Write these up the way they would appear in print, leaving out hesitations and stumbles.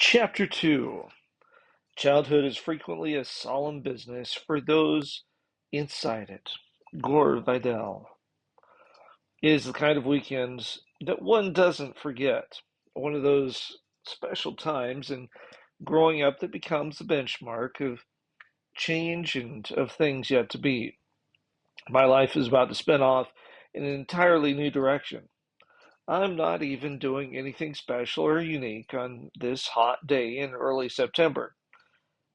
Chapter 2. Childhood is frequently a solemn business for those inside it. Gore Vidal. It is the kind of weekend that one doesn't forget. One of those special times in growing up that becomes the benchmark of change and of things yet to be. My life is about to spin off in an entirely new direction. I'm not even doing anything special or unique on this hot day in early September.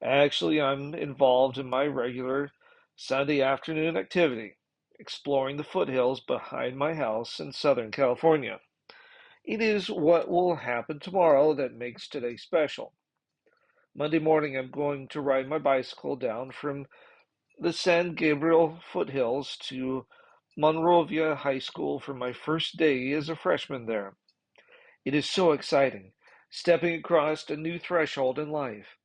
Actually, I'm involved in my regular Sunday afternoon activity, exploring the foothills behind my house in Southern California. It is what will happen tomorrow that makes today special. Monday morning, I'm going to ride my bicycle down from the San Gabriel foothills to Monrovia High School for my first day as a freshman there. It is so exciting, stepping across a new threshold in life.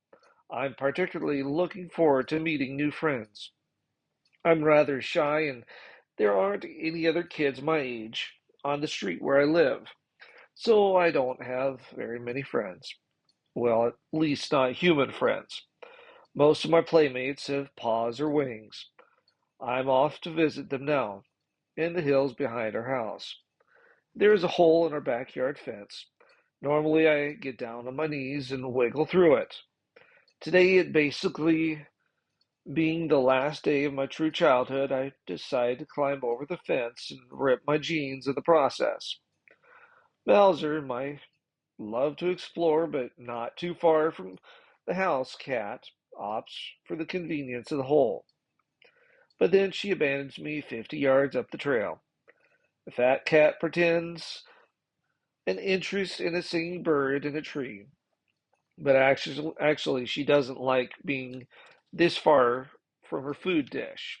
I'm particularly looking forward to meeting new friends. I'm rather shy, and there aren't any other kids my age on the street where I live, so I don't have very many friends. Well, at least not human friends. Most of my playmates have paws or wings. I'm off to visit them now, in the hills behind our house. There is a hole in our backyard fence. Normally, I get down on my knees and wiggle through it. Today, it basically being the last day of my true childhood, I decided to climb over the fence and rip my jeans in the process. Bowser, my love to explore but not too far from the house cat, opts for the convenience of the hole. But then she abandons me 50 yards up the trail. The fat cat pretends an interest in a singing bird in a tree, but actually she doesn't like being this far from her food dish.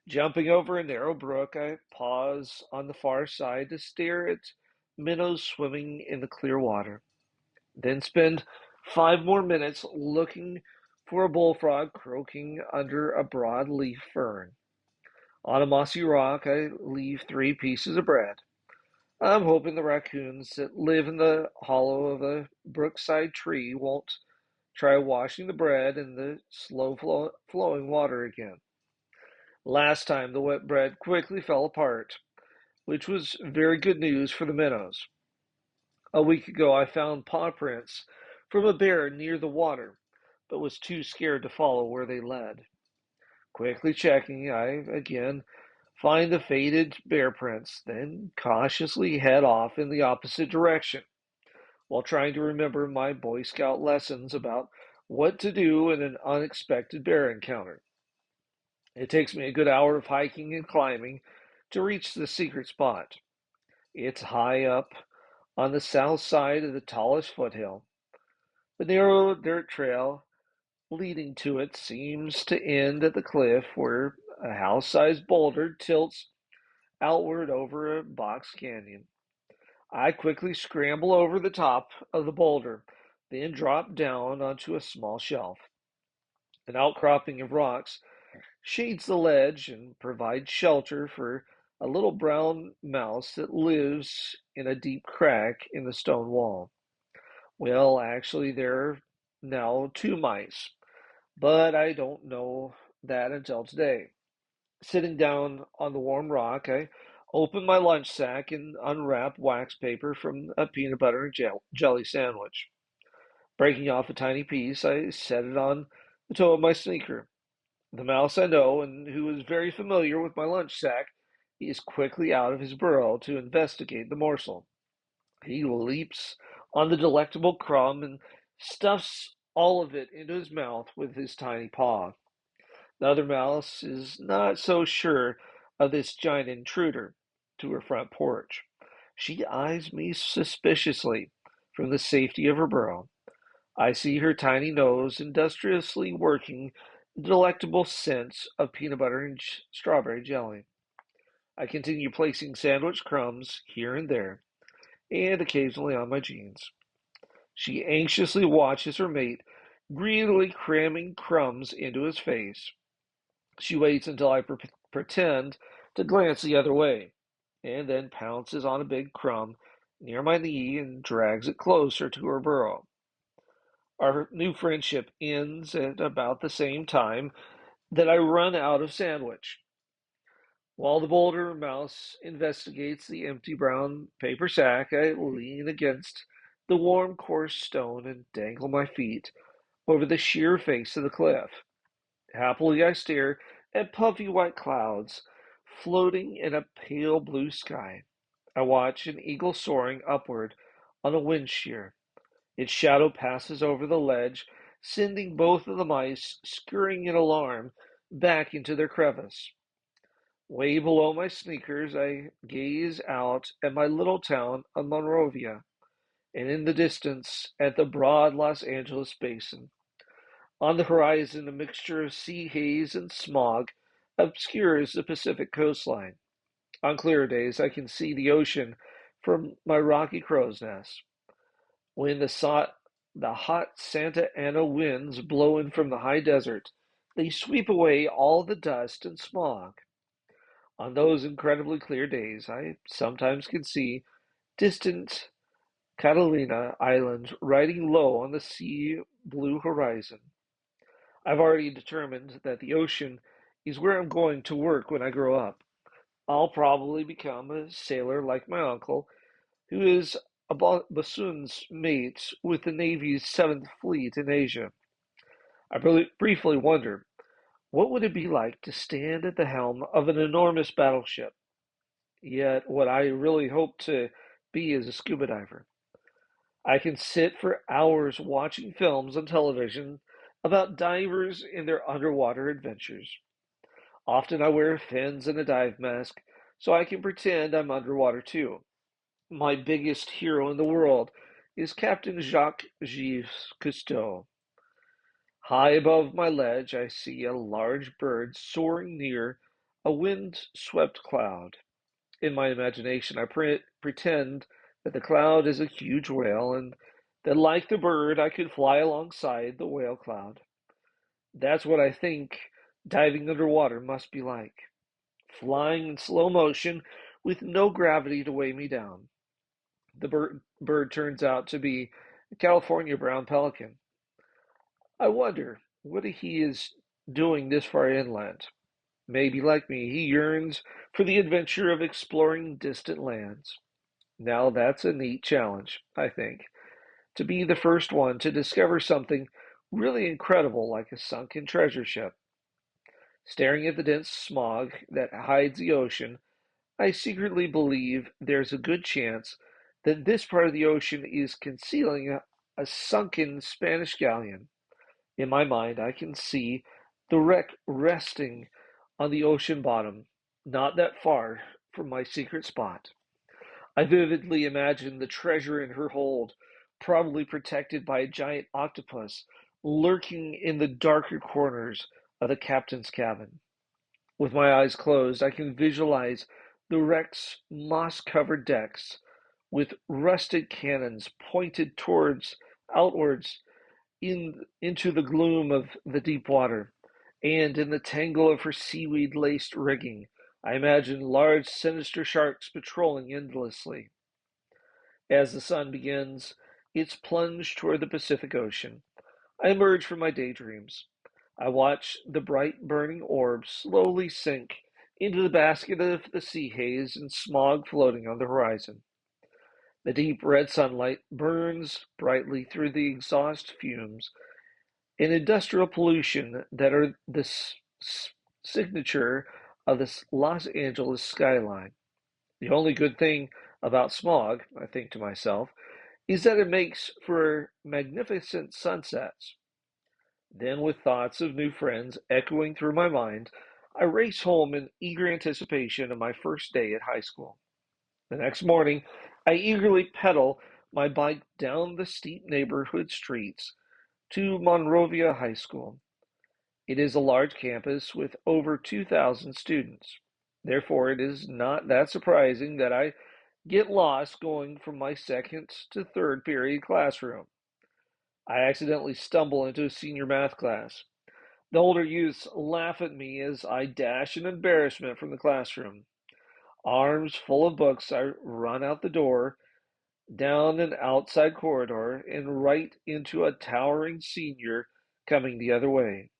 Jumping over a narrow brook, I pause on the far side to stare at minnows swimming in the clear water, then spend 5 more minutes looking for a bullfrog croaking under a broad-leaf fern. On a mossy rock, I leave 3 pieces of bread. I'm hoping the raccoons that live in the hollow of a brookside tree won't try washing the bread in the flowing water again. Last time, the wet bread quickly fell apart, which was very good news for the minnows. A week ago, I found paw prints from a bear near the water, but was too scared to follow where they led. Quickly checking, I again find the faded bear prints, then cautiously head off in the opposite direction while trying to remember my Boy Scout lessons about what to do in an unexpected bear encounter. It takes me a good hour of hiking and climbing to reach the secret spot. It's high up on the south side of the tallest foothill. The narrow dirt trail leading to it seems to end at the cliff where a house-sized boulder tilts outward over a box canyon. I quickly scramble over the top of the boulder, then drop down onto a small shelf. An outcropping of rocks shades the ledge and provides shelter for a little brown mouse that lives in a deep crack in the stone wall. Well, actually, there are now 2 mice, but I don't know that until today. Sitting down on the warm rock, I open my lunch sack and unwrap wax paper from a peanut butter and jelly sandwich. Breaking off a tiny piece, I set it on the toe of my sneaker. The mouse I know and who is very familiar with my lunch sack, he is quickly out of his burrow to investigate the morsel. He leaps on the delectable crumb and stuffs all of it into his mouth with his tiny paw. The other mouse is not so sure of this giant intruder to her front porch. She eyes me suspiciously from the safety of her burrow. I see her tiny nose industriously working the delectable scents of peanut butter and strawberry jelly. I continue placing sandwich crumbs here and there, and occasionally on my jeans. She anxiously watches her mate greedily cramming crumbs into his face. She waits until I pretend to glance the other way, and then pounces on a big crumb near my knee and drags it closer to her burrow. Our new friendship ends at about the same time that I run out of sandwich. While the bolder mouse investigates the empty brown paper sack, I lean against the warm, coarse stone and dangle my feet over the sheer face of the cliff. Happily, I stare at puffy white clouds floating in a pale blue sky. I watch an eagle soaring upward on a wind shear. Its shadow passes over the ledge, sending both of the mice scurrying in alarm back into their crevice. Way below my sneakers, I gaze out at my little town of Monrovia, and in the distance at the broad Los Angeles basin. On the horizon, a mixture of sea haze and smog obscures the Pacific coastline. On clear days, I can see the ocean from my rocky crow's nest. When the hot Santa Ana winds blow in from the high desert, they sweep away all the dust and smog. On those incredibly clear days, I sometimes can see distant Catalina Island riding low on the sea blue horizon. I've already determined that the ocean is where I'm going to work when I grow up. I'll probably become a sailor like my uncle, who is a bassoon's mate with the Navy's Seventh Fleet in Asia. I briefly wonder, what would it be like to stand at the helm of an enormous battleship? Yet, what I really hope to be is a scuba diver. I can sit for hours watching films on television about divers and their underwater adventures. Often I wear fins and a dive mask so I can pretend I'm underwater too. My biggest hero in the world is Captain Jacques-Yves Cousteau. High above my ledge, I see a large bird soaring near a wind-swept cloud. In my imagination, I pretend that the cloud is a huge whale and that, like the bird, I could fly alongside the whale cloud. That's what I think diving underwater must be like. Flying in slow motion with no gravity to weigh me down. The bird turns out to be a California brown pelican. I wonder what he is doing this far inland. Maybe, like me, he yearns for the adventure of exploring distant lands. Now that's a neat challenge, I think, to be the first one to discover something really incredible like a sunken treasure ship. Staring at the dense smog that hides the ocean, I secretly believe there's a good chance that this part of the ocean is concealing a sunken Spanish galleon. In my mind, I can see the wreck resting on the ocean bottom, not that far from my secret spot. I vividly imagine the treasure in her hold, probably protected by a giant octopus, lurking in the darker corners of the captain's cabin. With my eyes closed, I can visualize the wreck's moss-covered decks with rusted cannons pointed outwards into the gloom of the deep water, and in the tangle of her seaweed-laced rigging, I imagine large sinister sharks patrolling endlessly. As the sun begins its plunge toward the Pacific Ocean, I emerge from my daydreams. I watch the bright burning orbs slowly sink into the basket of the sea haze and smog floating on the horizon. The deep red sunlight burns brightly through the exhaust fumes and industrial pollution that are the signature of the Los Angeles skyline. The only good thing about smog, I think to myself, is that it makes for magnificent sunsets. Then, with thoughts of new friends echoing through my mind, I race home in eager anticipation of my first day at high school. The next morning, I eagerly pedal my bike down the steep neighborhood streets to Monrovia High School. It is a large campus with over 2,000 students. Therefore, it is not that surprising that I get lost going from my second to third period classroom. I accidentally stumble into a senior math class. The older youths laugh at me as I dash in embarrassment from the classroom. Arms full of books, I run out the door down an outside corridor, and right into a towering senior coming the other way.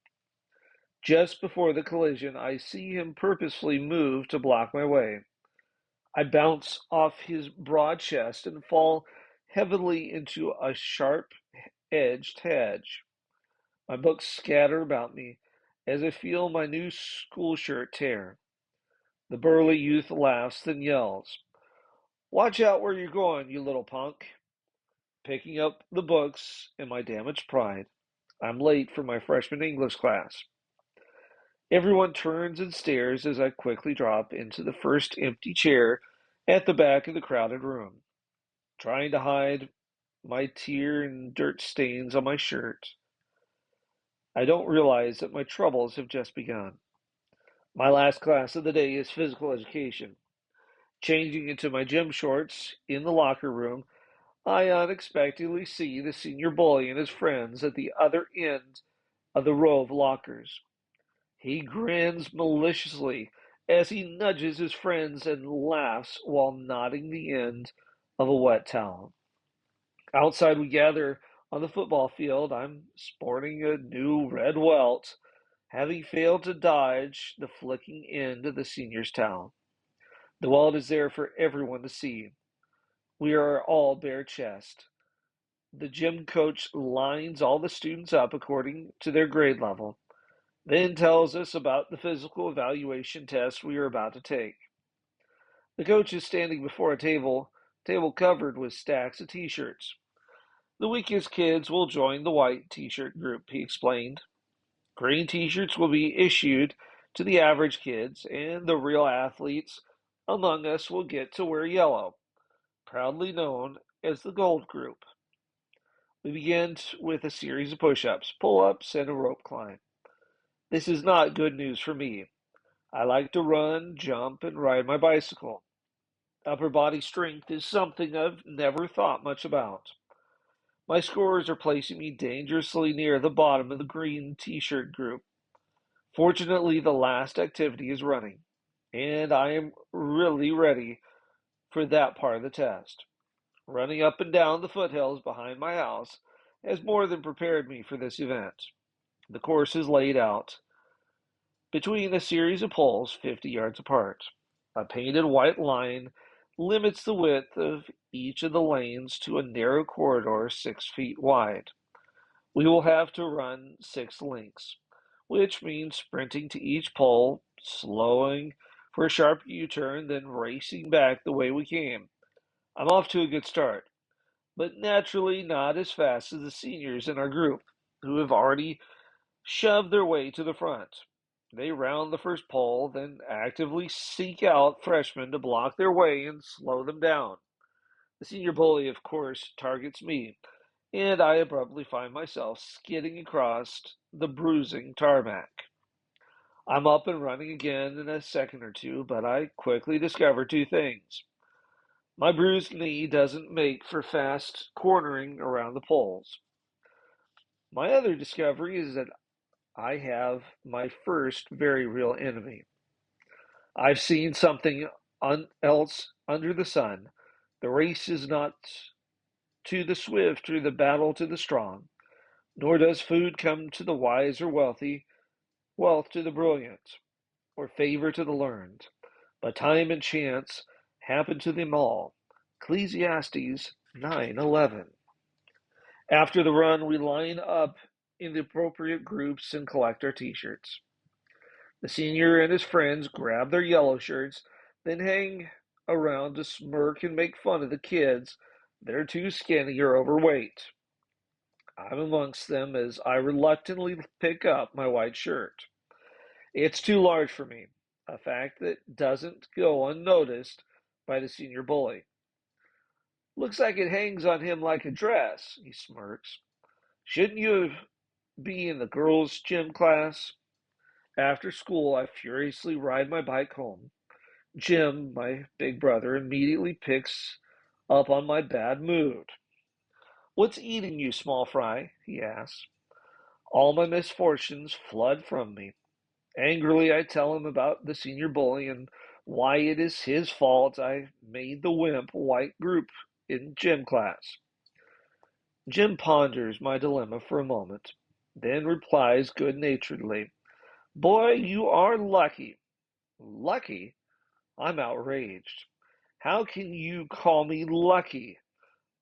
Just before the collision, I see him purposefully move to block my way. I bounce off his broad chest and fall heavily into a sharp edged hedge. My books scatter about me as I feel my new school shirt tear. The burly youth laughs, then yells, "Watch out where you're going, you little punk." Picking up the books and my damaged pride, I'm late for my freshman English class. Everyone turns and stares as I quickly drop into the first empty chair at the back of the crowded room, trying to hide my tear and dirt stains on my shirt. I don't realize that my troubles have just begun. My last class of the day is physical education. Changing into my gym shorts in the locker room, I unexpectedly see the senior bully and his friends at the other end of the row of lockers. He grins maliciously as he nudges his friends and laughs while knotting the end of a wet towel. Outside, we gather on the football field. I'm sporting a new red welt, having failed to dodge the flicking end of the senior's towel. The welt is there for everyone to see. We are all bare chest. The gym coach lines all the students up according to their grade level, then tells us about the physical evaluation test we are about to take. The coach is standing before a table covered with stacks of t-shirts. The weakest kids will join the white t-shirt group, he explained. Green t-shirts will be issued to the average kids, and the real athletes among us will get to wear yellow, proudly known as the gold group. We begin with a series of push-ups, pull-ups, and a rope climb. This is not good news for me. I like to run, jump, and ride my bicycle. Upper body strength is something I've never thought much about. My scores are placing me dangerously near the bottom of the green t-shirt group. Fortunately, the last activity is running, and I am really ready for that part of the test. Running up and down the foothills behind my house has more than prepared me for this event. The course is laid out between a series of poles 50 yards apart. A painted white line limits the width of each of the lanes to a narrow corridor 6 feet wide. We will have to run 6 links, which means sprinting to each pole, slowing for a sharp U-turn, then racing back the way we came. I'm off to a good start, but naturally not as fast as the seniors in our group, who have already shoved their way to the front. They round the first pole, then actively seek out freshmen to block their way and slow them down. The senior bully, of course, targets me, and I abruptly find myself skidding across the bruising tarmac. I'm up and running again in a second or two, but I quickly discover two things. My bruised knee doesn't make for fast cornering around the poles. My other discovery is that I have my first very real enemy. I've seen something else under the sun. The race is not to the swift or the battle to the strong, nor does food come to the wise or wealthy, wealth to the brilliant, or favor to the learned. But time and chance happen to them all. Ecclesiastes 9:11. After the run, we line up in the appropriate groups and collect our t-shirts. The senior and his friends grab their yellow shirts, then hang around to smirk and make fun of the kids that are too skinny or overweight. I'm amongst them as I reluctantly pick up my white shirt. It's too large for me, a fact that doesn't go unnoticed by the senior bully. Looks like it hangs on him like a dress, he smirks. Shouldn't you be in the girls' gym class? After school, I furiously ride my bike home. Jim, my big brother, immediately picks up on my bad mood. "What's eating you, small fry?" he asks. All my misfortunes flood from me. Angrily, I tell him about the senior bully and why it is his fault I made the wimp white group. in gym class. Jim ponders my dilemma for a moment, then replies good-naturedly, "Boy, you are lucky." Lucky? I'm outraged. How can you call me lucky?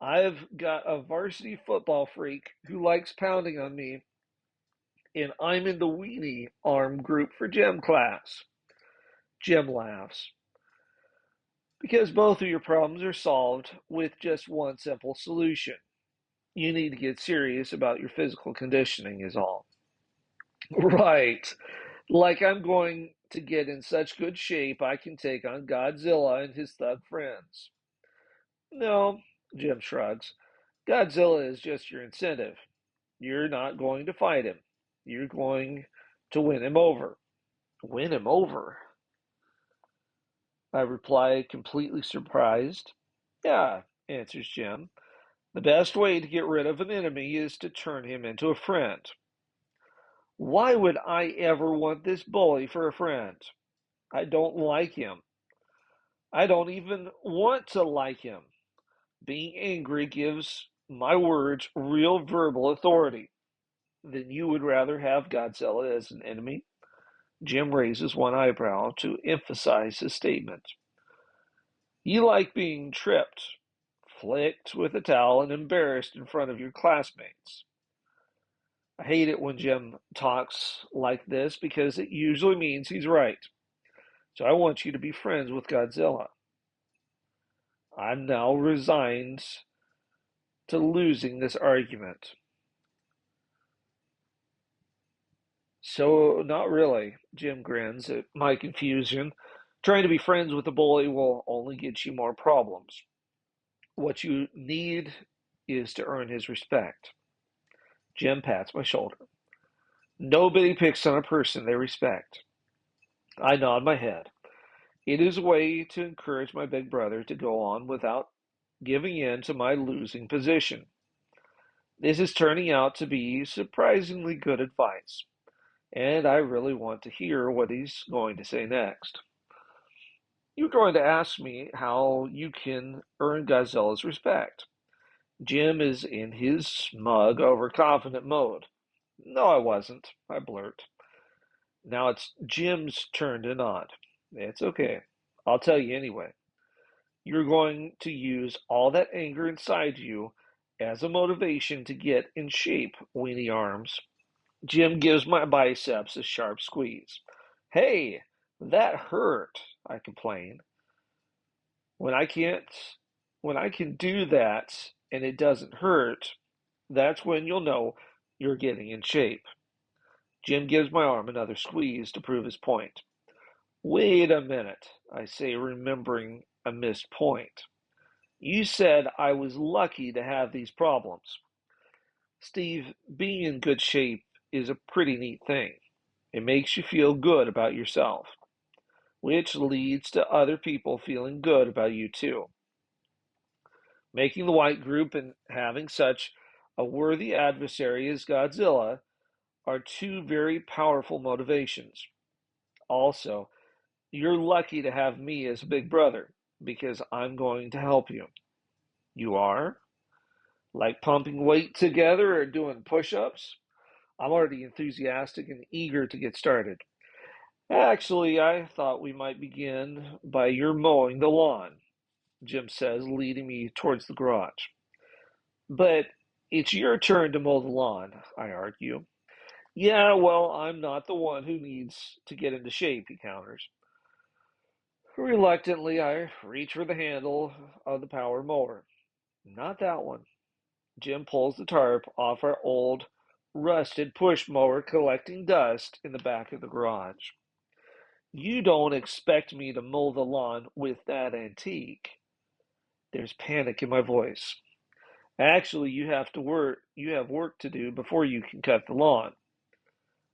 I've got a varsity football freak who likes pounding on me, and I'm in the weenie arm group for gym class. Jim laughs. Because both of your problems are solved with just one simple solution. You need to get serious about your physical conditioning, is all. Right. Like I'm going to get in such good shape I can take on Godzilla and his thug friends. No, Jim shrugs. Godzilla is just your incentive. You're not going to fight him. You're going to win him over. Win him over? I reply, completely surprised. Yeah, answers Jim. The best way to get rid of an enemy is to turn him into a friend. Why would I ever want this bully for a friend? I don't like him. I don't even want to like him. Being angry gives my words real verbal authority. Then you would rather have Godzilla as an enemy? Jim raises one eyebrow to emphasize his statement. You like being tripped, flicked with a towel, and embarrassed in front of your classmates. I hate it when Jim talks like this because it usually means he's right. So I want you to be friends with Godzilla. I'm now resigned to losing this argument. So, not really. Jim grins at my confusion. Trying to be friends with a bully will only get you more problems. What you need is to earn his respect. Jim pats my shoulder. Nobody picks on a person they respect. I nod my head. It is a way to encourage my big brother to go on without giving in to my losing position. This is turning out to be surprisingly good advice, and I really want to hear what he's going to say next. You're going to ask me how you can earn Godzilla's respect. Jim is in his smug, overconfident mode. No, I wasn't, I blurt. Now it's Jim's turn to nod. It's okay. I'll tell you anyway. You're going to use all that anger inside you as a motivation to get in shape, Weenie Arms. Jim gives my biceps a sharp squeeze. Hey, that hurt, I complain. When I can't, when I can do that and it doesn't hurt, that's when you'll know you're getting in shape. Jim gives my arm another squeeze to prove his point. Wait a minute, I say, remembering a missed point. You said I was lucky to have these problems. Steve, being in good shape is a pretty neat thing. It makes you feel good about yourself, which leads to other people feeling good about you too. Making the white group and having such a worthy adversary as Godzilla are two very powerful motivations. Also, you're lucky to have me as a big brother because I'm going to help you. You are? Like pumping weight together or doing push ups? I'm already enthusiastic and eager to get started. Actually, I thought we might begin by your mowing the lawn, Jim says, leading me towards the garage. But it's your turn to mow the lawn, I argue. Yeah, well, I'm not the one who needs to get into shape, he counters. Reluctantly, I reach for the handle of the power mower. Not that one. Jim pulls the tarp off our old, rusted push mower, collecting dust in the back of the garage. You don't expect me to mow the lawn with that antique. There's panic in my voice. Actually, you have work to do before you can cut the lawn.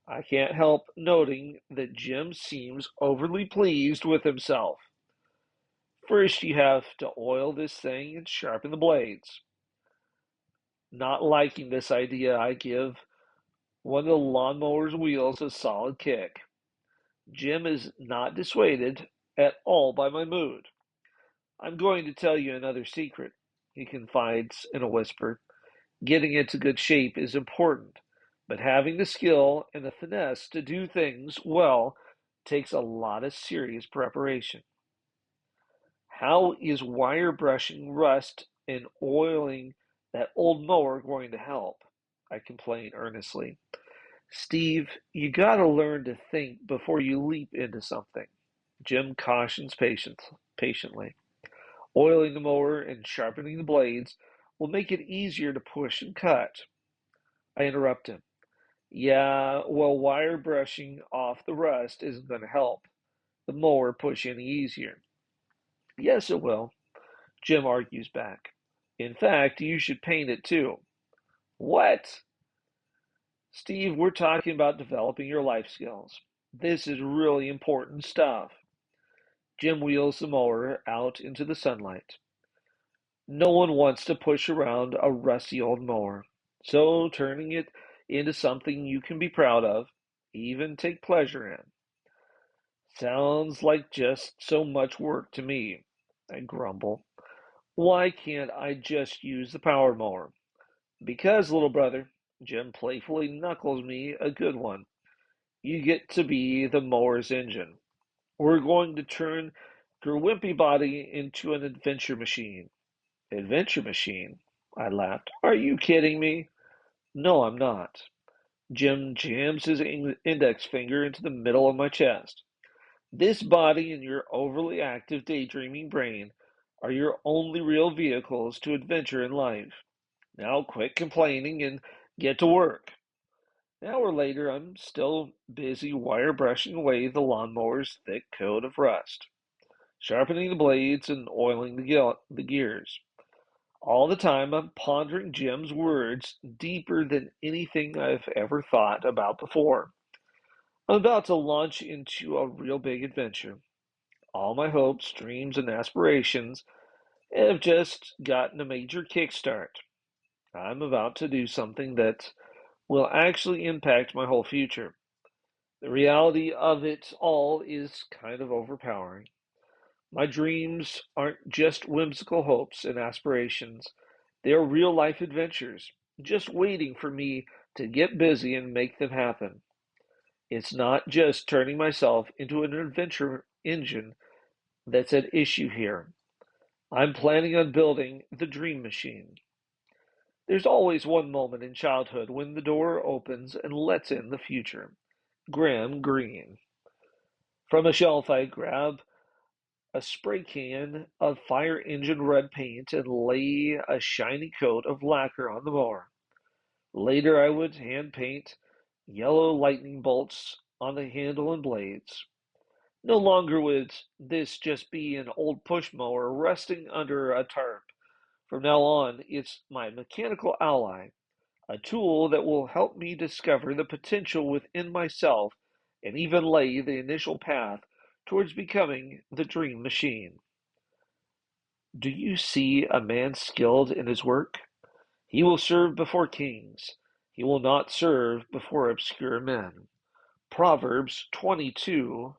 I can't help noting that Jim seems overly pleased with himself. First, you have to oil this thing and sharpen the blades. Not liking this idea, I give one of the lawnmower's wheels a solid kick. Jim is not dissuaded at all by my mood. I'm going to tell you another secret. he confides in a whisper. Getting into good shape is important, but having the skill and the finesse to do things well takes a lot of serious preparation. How is wire brushing rust and oiling that old mower going to help? I complain earnestly. Steve, you gotta learn to think before you leap into something. Jim cautions patiently. Oiling the mower and sharpening the blades will make it easier to push and cut. I interrupt him. Yeah, well, wire brushing off the rust isn't going to help the mower push any easier. Yes, it will, Jim argues back. In fact, you should paint it too. What? Steve, we're talking about developing your life skills. This is really important stuff. Jim wheels the mower out into the sunlight. No one wants to push around a rusty old mower, so turning it into something you can be proud of, even take pleasure in. Sounds like just so much work to me, I grumble. Why can't I just use the power mower? Because, little brother, Jim playfully knuckles me a good one. You get to be the mower's engine. We're going to turn your wimpy body into an adventure machine. Adventure machine? I laughed. Are you kidding me? No, I'm not. Jim jams his index finger into the middle of my chest. This body and your overly active daydreaming brain are your only real vehicles to adventure in life. Now quit complaining and get to work. An hour later, I'm still busy wire brushing away the lawnmower's thick coat of rust, sharpening the blades and oiling the gears. All the time, I'm pondering Jim's words deeper than anything I've ever thought about before. I'm about to launch into a real big adventure. All my hopes, dreams, and aspirations have just gotten a major kickstart. I'm about to do something that will actually impact my whole future. The reality of it all is kind of overpowering. My dreams aren't just whimsical hopes and aspirations, they are real life adventures, just waiting for me to get busy and make them happen. It's not just turning myself into an adventure engine that's at issue here. I'm planning on building the dream machine. There's always one moment in childhood when the door opens and lets in the future. Graham Greene. From a shelf, I grab a spray can of fire engine red paint and lay a shiny coat of lacquer on the mower. Later, I would hand paint yellow lightning bolts on the handle and blades. No longer would this just be an old push mower resting under a tarp. From now on, it's my mechanical ally, a tool that will help me discover the potential within myself and even lay the initial path towards becoming the dream machine. Do you see a man skilled in his work? He will serve before kings. He will not serve before obscure men. Proverbs 22:29.